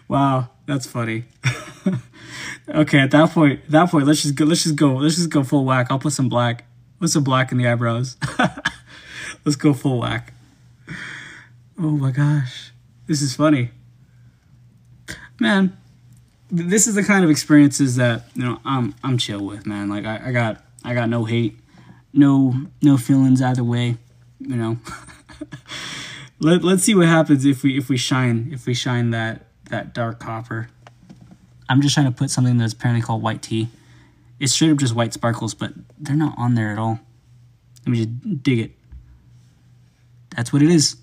Wow, that's funny. Okay, at that point, let's just go full whack. I'll put some black. Put some black in the eyebrows. Let's go full whack. Oh my gosh, this is funny. Man, this is the kind of experiences that, you know, I'm chill with, man. Like I got no hate, no feelings either way, you know. Let's see what happens if we shine that dark copper. I'm just trying to put something that's apparently called white tea. It's straight up just white sparkles, but they're not on there at all. Let me just dig it. That's what it is.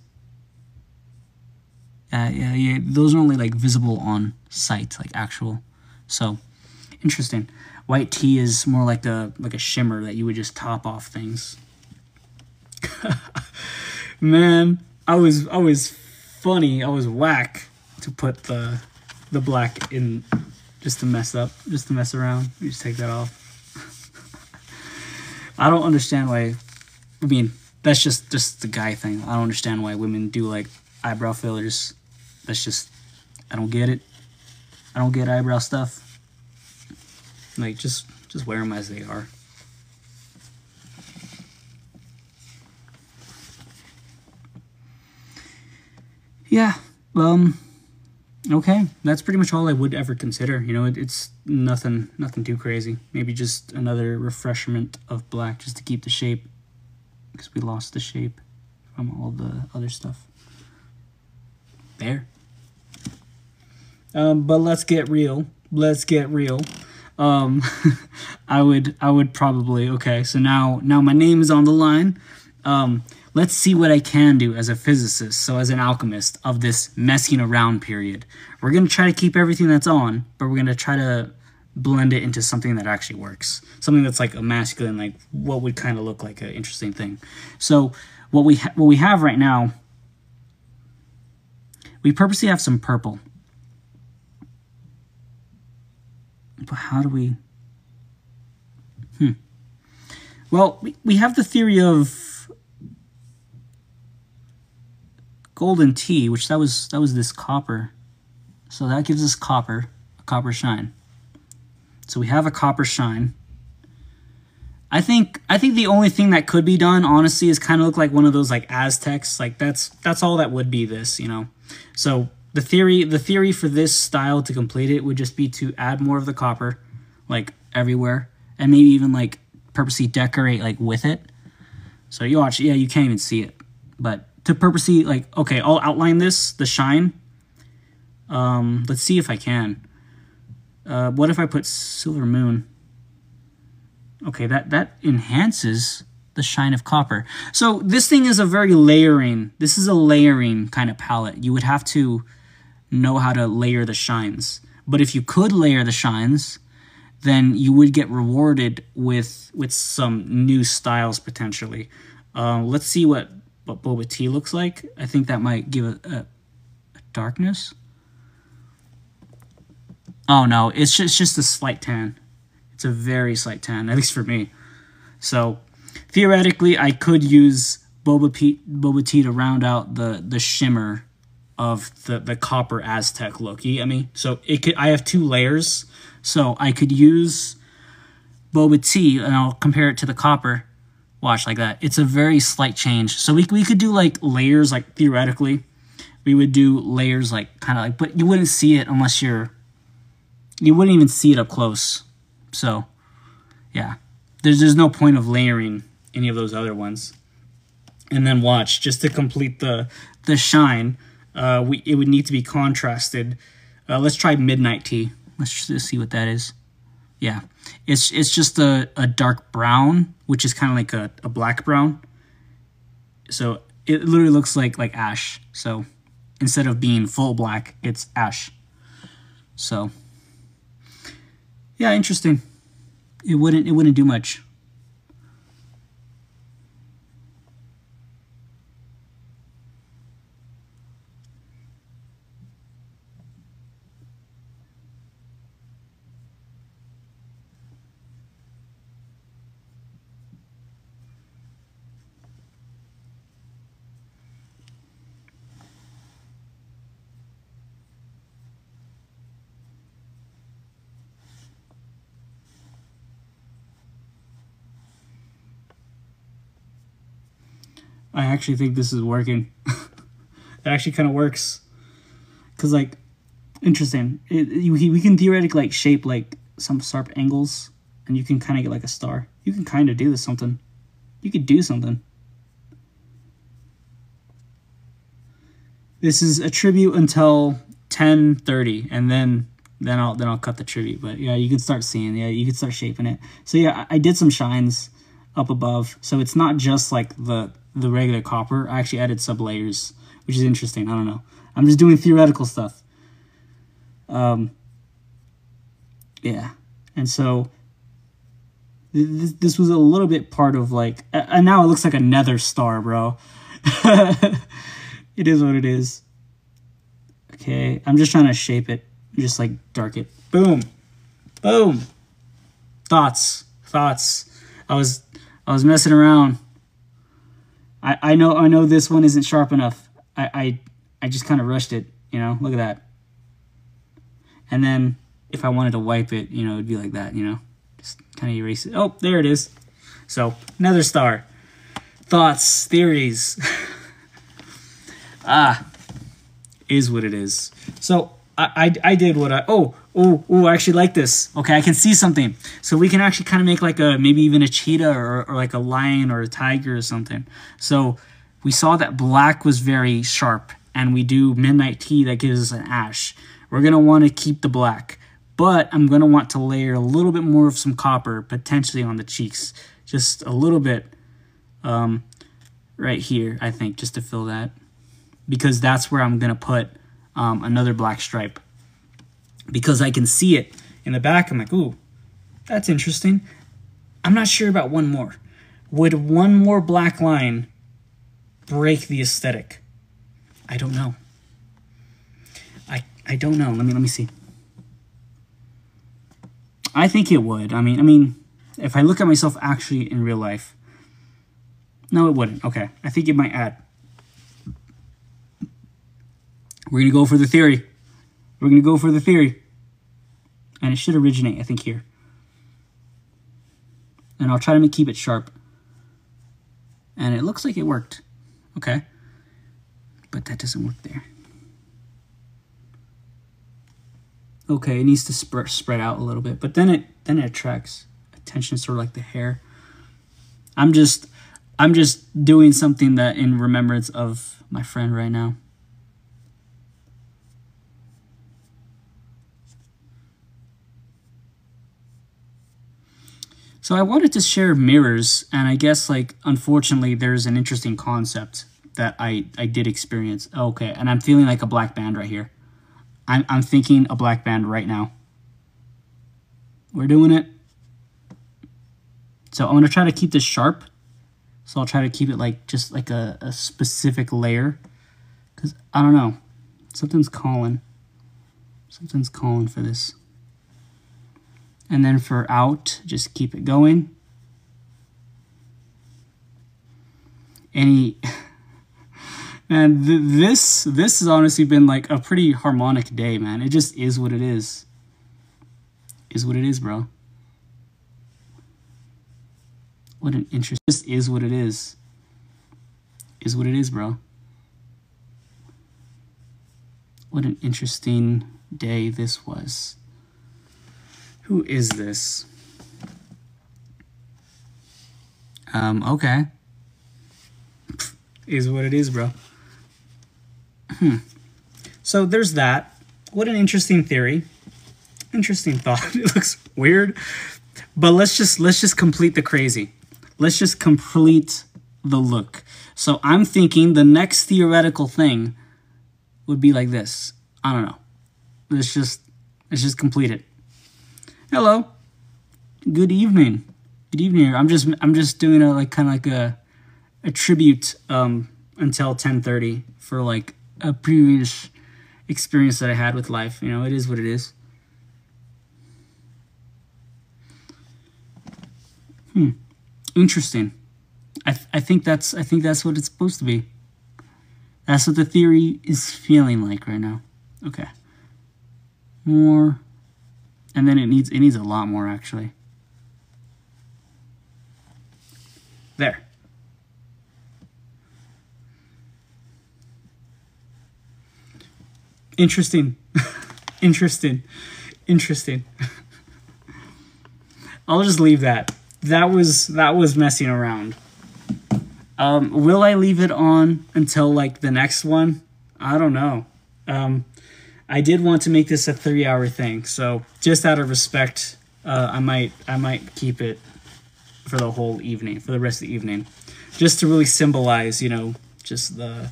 Yeah. Those are only like visible on site, like actual. So interesting. White tea is more like a shimmer that you would just top off things. Man, I was funny. I was whack to put the black in just to mess around. Let me just take that off. I don't understand why. I mean, that's just the guy thing. I don't understand why women do like eyebrow fillers. That's just, I don't get it. I don't get eyebrow stuff. Like, just wear them as they are. Yeah, okay. That's pretty much all I would ever consider. You know, it's nothing too crazy. Maybe just another refreshment of black just to keep the shape, because we lost the shape from all the other stuff. There. But let's get real. I would probably, okay, so now my name is on the line. Let's see what I can do as a physicist, so as an alchemist of this messing around period. We're going to try to keep everything that's on, but we're going to try to blend it into something that actually works. Something that's like a masculine, like what would kind of look like an interesting thing. So what we have right now, we purposely have some purple. But how do we... Well, we have the theory of golden tea, which that was this copper. So that gives us a copper shine. So we have a copper shine. I think the only thing that could be done, honestly, is kind of look like one of those like Aztecs. Like that's all that would be this, you know. So the theory for this style to complete it would just be to add more of the copper, like everywhere, and maybe even like purposely decorate like with it. So you watch, yeah, you can't even see it, but to purposely like, okay, I'll outline this, the shine. Let's see if I can. What if I put silver moon? Okay, that enhances the shine of copper. So this thing is a very layering. This is a layering kind of palette. You would have to know how to layer the shines. But if you could layer the shines, then you would get rewarded with some new styles potentially. Let's see what Boba Tea looks like. I think that might give a darkness. Oh no, it's just a slight tan. It's a very slight tan, at least for me. So theoretically, I could use Boba Tea to round out the shimmer of the copper Aztec look. You get me? So I have two layers, so I could use Boba Tea and I'll compare it to the copper. Watch, like that. It's a very slight change. So we could do like layers, like theoretically, we would do layers like kind of like, but you wouldn't see it unless you wouldn't even see it up close. So yeah, there's no point of layering any of those other ones. And then watch, just to complete the shine, it would need to be contrasted. Let's try Midnight Tea. Let's just see what that is. Yeah, it's just a dark brown, which is kind of like a black brown. So it literally looks like ash. So instead of being full black, it's ash. So yeah, interesting. It wouldn't do much. I actually think this is working. It actually kind of works. Because, like, interesting. We can theoretically, like, shape, like, some sharp angles. And you can kind of get, like, a star. You can kind of do this something. You could do something. This is a tribute until 10:30. And then I'll cut the tribute. But, yeah, you can start seeing. Yeah, you can start shaping it. So, yeah, I did some shines up above. So it's not just, like, the regular copper. I actually added sub layers, which is interesting. I don't know. I'm just doing theoretical stuff. Yeah. And so this was a little bit part of like, and now it looks like a nether star, bro. It is what it is. Okay. I'm just trying to shape it. Just like dark it. Boom. Boom. Thoughts. I was messing around. I know this one isn't sharp enough. I just kind of rushed it, you know. Look at that. And then if I wanted to wipe it, you know, it'd be like that, you know. Just kind of erase it. Oh, there it is. So, another star. Thoughts, theories. Is what it is. So, I did what I I actually like this. Okay, I can see something. So we can actually kind of make like maybe even a cheetah or like a lion or a tiger or something. So we saw that black was very sharp, and we do Midnight Tea that gives us an ash. We're going to want to keep the black, but I'm going to want to layer a little bit more of some copper, potentially on the cheeks. Just a little bit right here, I think, just to fill that. Because that's where I'm going to put another black stripe. Because I can see it in the back. I'm like, ooh, that's interesting. I'm not sure about one more. Would one more black line break the aesthetic? I don't know. I don't know. Let me see. I think it would. I mean, if I look at myself actually in real life, no, it wouldn't. Okay, I think it might add. We're gonna go for the theory. We're going to go for the theory. And it should originate, I think, here. And I'll try to keep it sharp. And it looks like it worked. Okay. But that doesn't work there. Okay, it needs to spread out a little bit. But then it attracts attention, sort of like the hair. I'm just doing something that in remembrance of my friend right now. So I wanted to share mirrors, and I guess, like, unfortunately, there's an interesting concept that I did experience. Okay, and I'm feeling like a black band right here. I'm thinking a black band right now. We're doing it. So I'm going to try to keep this sharp. So I'll try to keep it like just like a specific layer. Because, I don't know. Something's calling. Something's calling for this. And then for out, just keep it going. And this has honestly been like a pretty harmonic day, man. It just is what it is. Is what it is, bro. What an interest. This is what it is. Is what it is, bro. What an interesting day this was. Who is this? Okay. Is what it is, bro. So there's that. What an interesting theory. Interesting thought. It looks weird. But let's just complete the crazy. Let's just complete the look. So I'm thinking the next theoretical thing would be like this. I don't know. Let's just complete it. Hello. Good evening. Good evening. I'm just doing a kind of like a tribute until 10:30 for like a previous experience that I had with life. You know, it is what it is. Interesting. I think that's what it's supposed to be. That's what the theory is feeling like right now. Okay. More. And then it needs a lot more actually. There. Interesting. Interesting. I'll just leave that. That was messing around. Will I leave it on until like the next one? I don't know. I did want to make this a 3-hour thing, so just out of respect, I might keep it for the whole evening, for the rest of the evening, just to really symbolize, you know, just the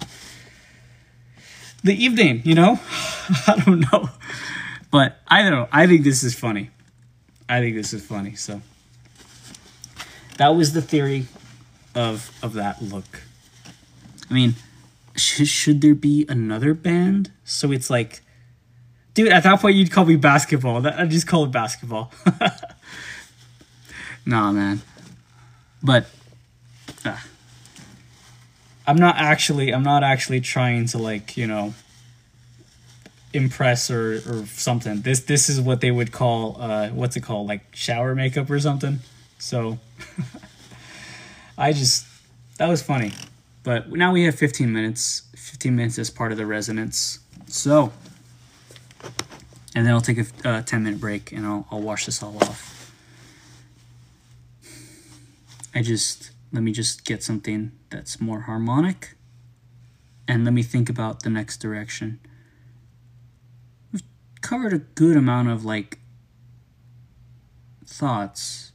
evening, you know. I don't know, but I don't know. I think this is funny. So that was the theory of that look. I mean, should there be another band? So it's like, dude, at that point you'd call me basketball. I'd just call it basketball. Nah, man. But I'm not actually trying to, like, you know, impress or something. This is what they would call what's it called, like shower makeup or something. So that was funny. But now we have 15 minutes. 15 minutes as part of the resonance. So, and then I'll take a 10-minute break and I'll wash this all off. Let me just get something that's more harmonic, and let me think about the next direction. We've covered a good amount of like thoughts,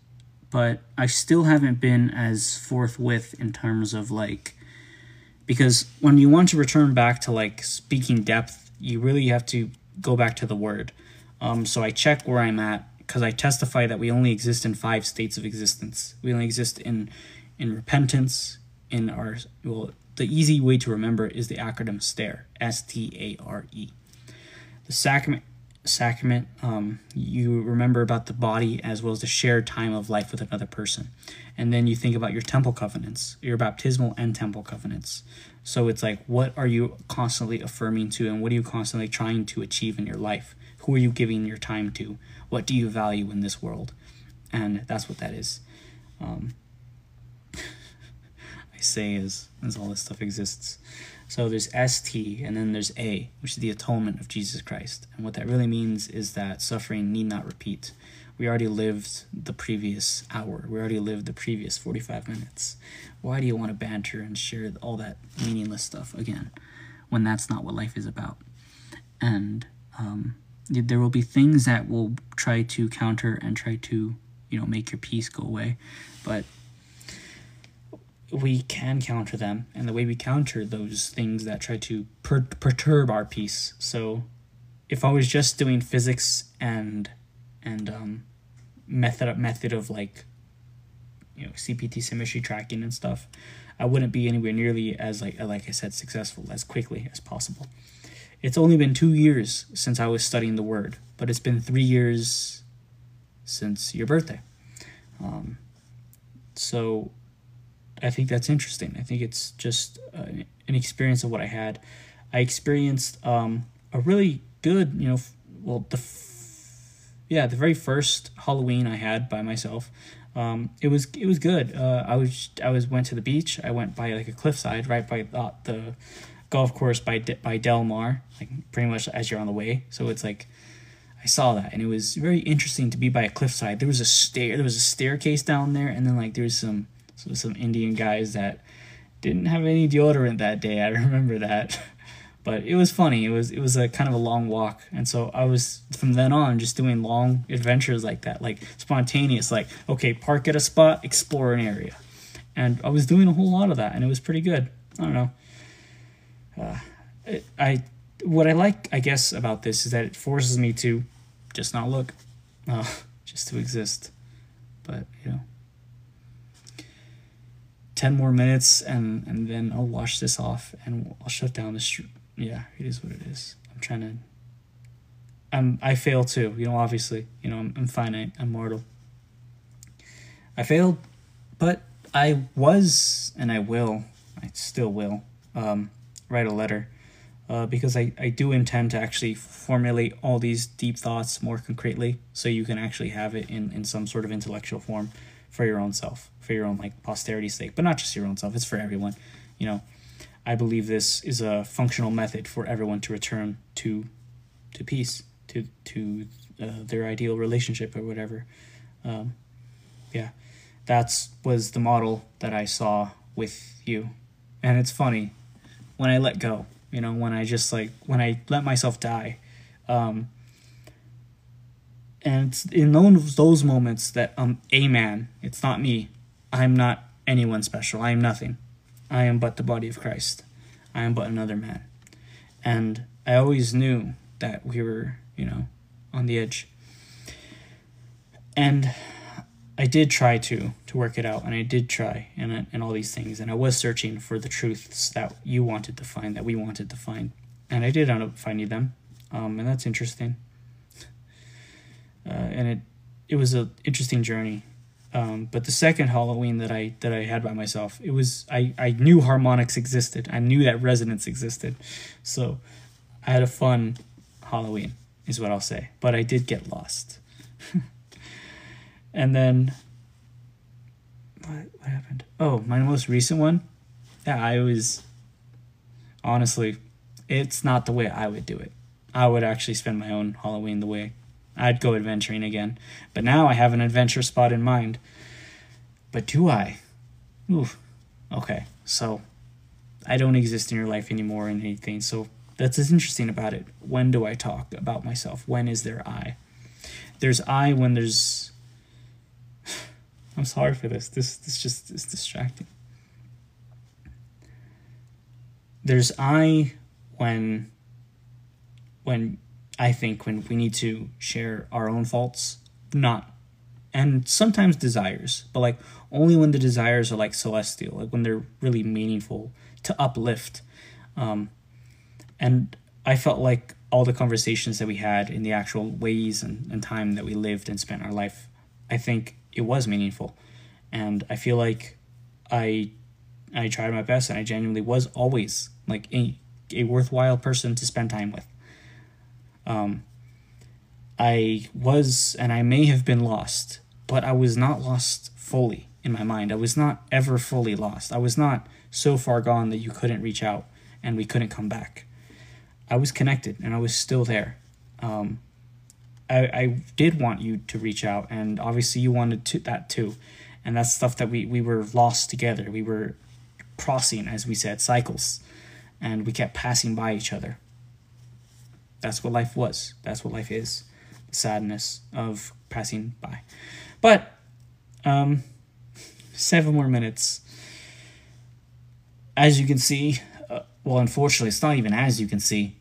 but I still haven't been as forthwith in terms of like, because when you want to return back to like speaking depth, you really have to go back to the word. So I check where I'm at, because I testify that we only exist in 5 states of existence. We only exist in repentance, in our, well, the easy way to remember is the acronym STARE, S-T-A-R-E. The sacrament, you remember about the body as well as the shared time of life with another person. And then you think about your temple covenants, your baptismal and temple covenants. So it's like, what are you constantly affirming to, and what are you constantly trying to achieve in your life? Who are you giving your time to? What do you value in this world? And that's what that is. I say as all this stuff exists. So there's ST, and then there's A, which is the atonement of Jesus Christ. And what that really means is that suffering need not repeat. We already lived the previous hour. We already lived the previous 45 minutes. Why do you want to banter and share all that meaningless stuff again, when that's not what life is about? And there will be things that will try to counter and try to make your peace go away. But we can counter them, and the way we counter those things that try to perturb our peace. So if I was just doing physics and method of like CPT symmetry tracking and stuff, I wouldn't be anywhere nearly as like I said, successful as quickly as possible. It's only been 2 years since I was studying the word, but it's been 3 years since your birthday. So I think that's interesting. I think it's just an experience of what I had. I experienced a really good, the very first Halloween I had by myself. It was good. I went to the beach. I went by like a cliffside right by the golf course by Del Mar, like pretty much as you're on the way. So it's like I saw that, and it was very interesting to be by a cliffside. There was a staircase down there, and then like there was some Indian guys that didn't have any deodorant that day. I remember that. But it was funny. It was a kind of a long walk. And so I was, from then on, just doing long adventures like that, like spontaneous, like, okay, park at a spot, explore an area. And I was doing a whole lot of that, and it was pretty good. I don't know. What I like, I guess, about this is that it forces me to just not look, just to exist. But, 10 more minutes, and then I'll wash this off, and I'll shut down the stream. Yeah, it is what it is. I fail too, obviously. I'm finite, I'm mortal. I failed, but I was, and I still will, write a letter, because I do intend to actually formulate all these deep thoughts more concretely, so you can actually have it in some sort of intellectual form for your own self, for your own like posterity's sake, but not just your own self, it's for everyone. I believe this is a functional method for everyone to return to peace, to their ideal relationship or whatever. That was the model that I saw with you. And it's funny, when I let go, when I let myself die, and it's in those moments that a man, it's not me, I'm not anyone special, I am nothing. I am but the body of Christ. I am but another man. And I always knew that we were, on the edge. And I did try to work it out, and I did try, and all these things, and I was searching for the truths that you wanted to find, that we wanted to find. And I did end up finding them, and that's interesting. And it was an interesting journey. But the second Halloween that I had by myself, I knew harmonics existed. I knew that resonance existed. So I had a fun Halloween, is what I'll say. But I did get lost. And then what happened? Oh, my most recent one? Yeah, honestly, it's not the way I would do it. I would actually spend my own Halloween the way I'd go adventuring again. But now I have an adventure spot in mind. But do I? Oof. Okay, so I don't exist in your life anymore and anything. So that's what's interesting about it. When do I talk about myself? When is there I? There's I when there's... I'm sorry for this. This just is distracting. There's I when I think when we need to share our own faults, and sometimes desires, but like only when the desires are like celestial, like when they're really meaningful to uplift. And I felt like all the conversations that we had in the actual ways and time that we lived and spent our life, I think it was meaningful. And I feel like I tried my best, and I genuinely was always like a worthwhile person to spend time with. I was, and I may have been lost, but I was not lost fully in my mind. I was not ever fully lost. I was not so far gone that you couldn't reach out and we couldn't come back. I was connected, and I was still there. I did want you to reach out, and obviously you wanted that too. And that's stuff that we were lost together. We were crossing, as we said, cycles, and we kept passing by each other. That's what life was. That's what life is. The sadness of passing by. But 7 more minutes. As you can see, well, unfortunately, it's not even as you can see.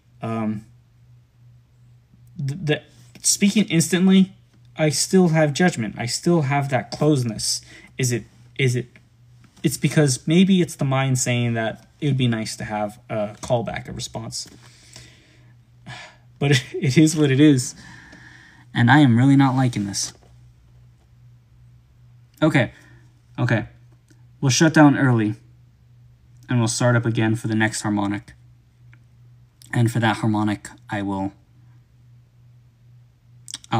The speaking instantly, I still have judgment. I still have that closeness. Is it? It's because maybe it's the mind saying that it would be nice to have a callback, a response. But it is what it is. And I am really not liking this. Okay. We'll shut down early. And we'll start up again for the next harmonic. And for that harmonic, I'll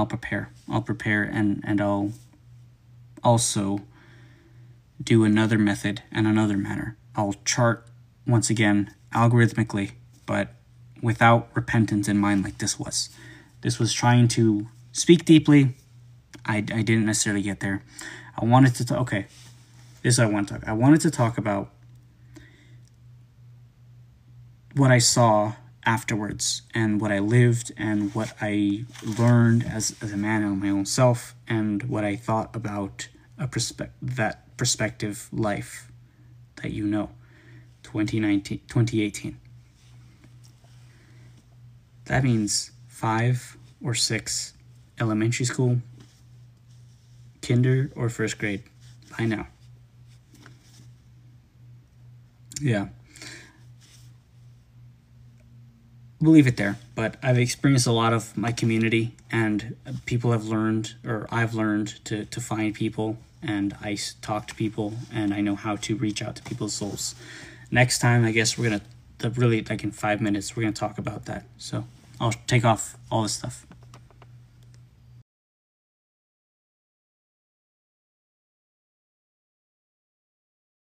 prepare. I'll prepare and I'll also do another method and another manner. I'll chart once again algorithmically, but without repentance in mind like this was. This was trying to speak deeply. I didn't necessarily get there. I wanted to talk, okay, this is what I want to talk. I wanted to talk about what I saw afterwards and what I lived and what I learned as a man of my own self and what I thought about that perspective life that 2018. That means 5 or 6 elementary school, kinder, or first grade by now. Yeah. We'll leave it there, but I've experienced a lot of my community, and people have learned, or I've learned to find people, and I talk to people, and I know how to reach out to people's souls. Next time, I guess we're going to, really, like in 5 minutes, we're going to talk about that. So I'll take off all this stuff.